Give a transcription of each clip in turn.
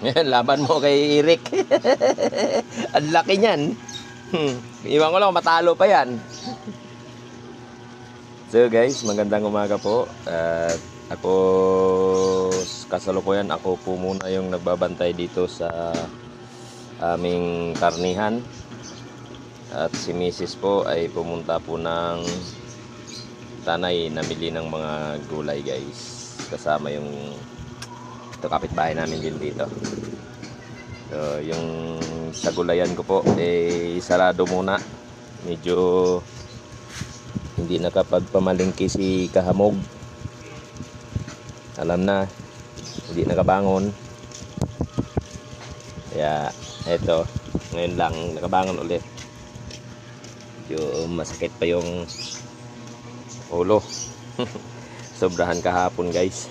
Laban mo kay Eric. Ang laki niyan. Iwan ko lang, matalo pa yan. So guys, magandang umaga po. At ako, kasalukuyan ako po muna yung nagbabantay dito sa aming karnihan. At si Mrs. po ay pumunta po ng Tanay, namili ng mga gulay guys. Kasama yung ito, kapitbahay namin din dito. So, yung sa gulayan ko po sarado muna. Medyo hindi nakapagpamalingki si Kahamog. Alam na, hindi nakabangon. Kaya eto, ngayon lang nakabangon ulit. Medyo masakit pa yung ulo. Sobrahan kahapon guys.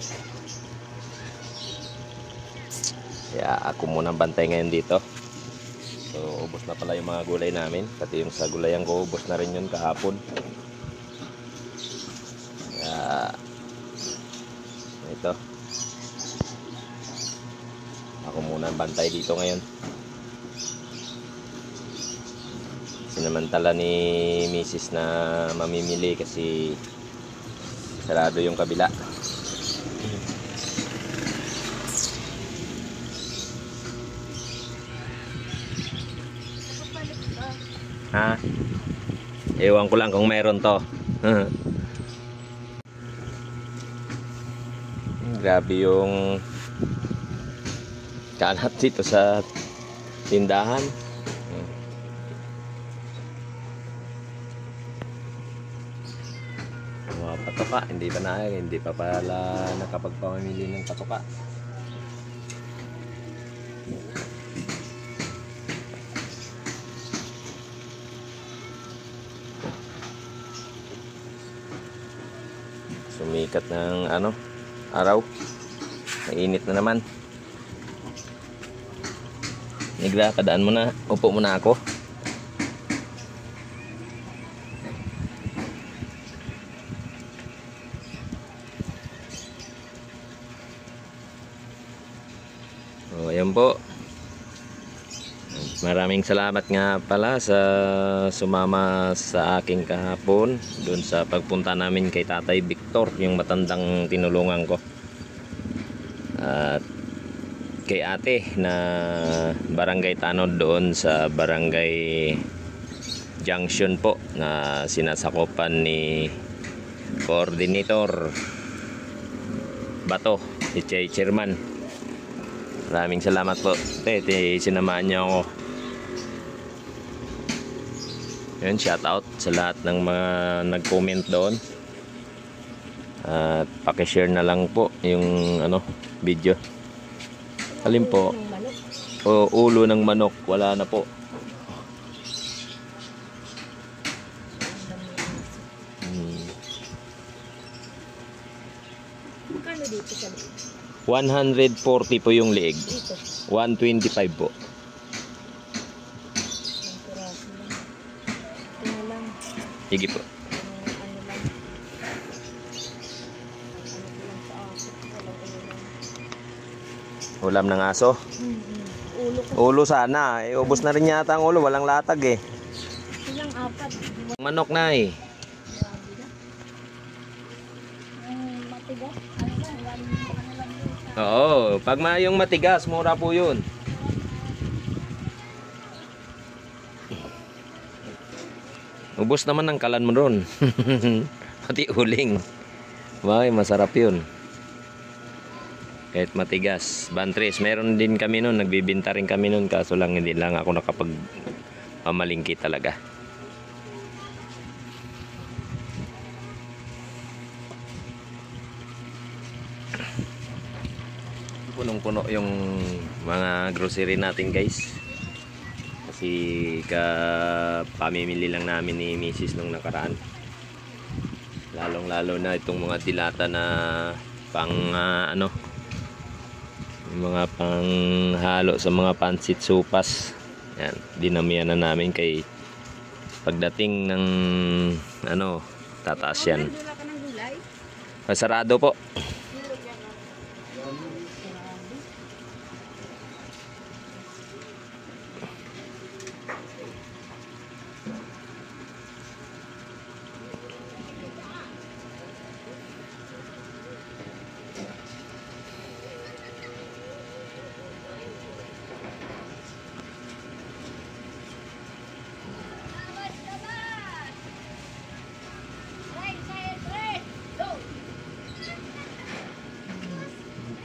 Kaya ako muna bantay ngayon dito. So ubos na pala yung mga gulay namin. Pati yung sa gulayan ko ubos na rin yun kahapon. Kaya ito, ako muna bantay dito ngayon. Sinamantala ni Mrs. na mamimili kasi sarado yung kabila. Ha? Ewan ko lang kung meron to. Grabe yung kalat dito sa tindahan. Mga patoka, hindi pa pala nakapagpamimili ng patoka. Sumikat ng araw. Mainit na naman. Nigra, padaan mo na. Upo muna ako. O, ayan po. Maraming salamat nga pala sa sumama sa aking kahapon doon sa pagpunta namin kay Tatay Victor, yung matandang tinulungan ko. At kay ate na barangay Tanod doon sa barangay Junction po na sinasakupan ni Coordinator Bato, si Chairman. Maraming salamat po. Sinamaan niyo ako. Yun, shout out sa lahat ng mga nag-comment doon. At paki-share na lang po yung video. Alin po? O, ulo ng manok. Wala na po. Magkano dito sa liig? 140 po yung liig. 125 po. Sige po. Ulam ng aso. Ulo sana. Ubos na rin yata ang ulo. Walang latag eh. Ilang apat. Manok na eh. Matigas. Oo. Pag yung matigas, mura po yun. Ubos naman ang kalan mo ron. Pati uling. Ay, masarap yun. Kahit matigas. Bantris, meron din kami nun. Nagbibinta rin kami nun. Kaso lang hindi lang ako nakapagpamalingki talaga. Punong-puno yung mga grocery natin guys. Kasi pamimili lang namin ni Mrs. nung nakaraan. Lalong-lalo na itong mga dilata na pang yung mga panghalo sa mga pansit supas. Yan, dinamihan na namin kay pagdating ng tataas yan. Sarado po.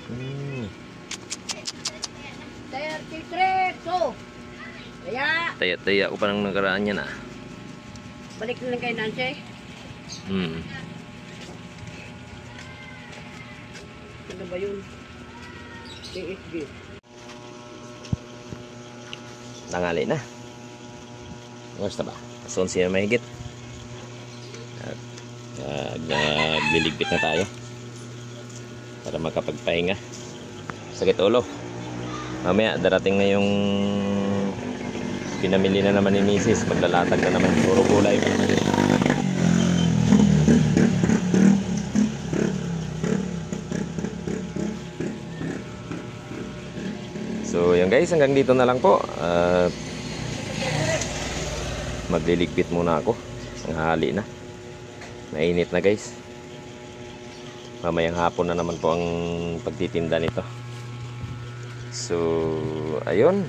Hmm. 33, so. Kaya, Taya-taya ko pa nang nakaraan yan ah. balik na lang kay Nancy. Hmm. Ano ba yun? DSG. Tangali na. Gusto ba? Ason siya mahigit. At nagliligpit na tayo. Para makapagpahinga. Sakit ulo. Mamaya darating na yung pinamili na naman ni Mrs. Maglalatag na naman. Puro gulay. So yan guys, hanggang dito na lang po. Magliligpit muna ako. Ang hali na. Mainit na guys. Mamayang hapon na naman po ang pagtitinda nito. So ayun.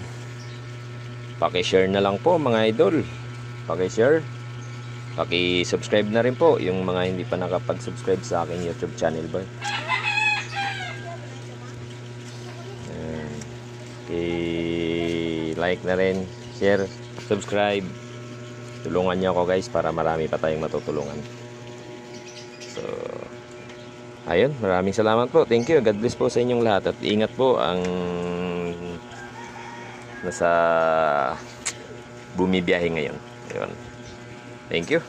Paki-share na lang po mga idol. Paki-share. Paki-subscribe na rin po yung mga hindi pa nakapag-subscribe sa aking YouTube channel boy. I-like na rin, share, subscribe. Tulungan niyo ako guys para marami pa tayong matutulungan. So ayun, maraming salamat po. Thank you. God bless po sa inyong lahat. At ingat po ang nasa bumibiyahe ngayon. Ayun. Thank you.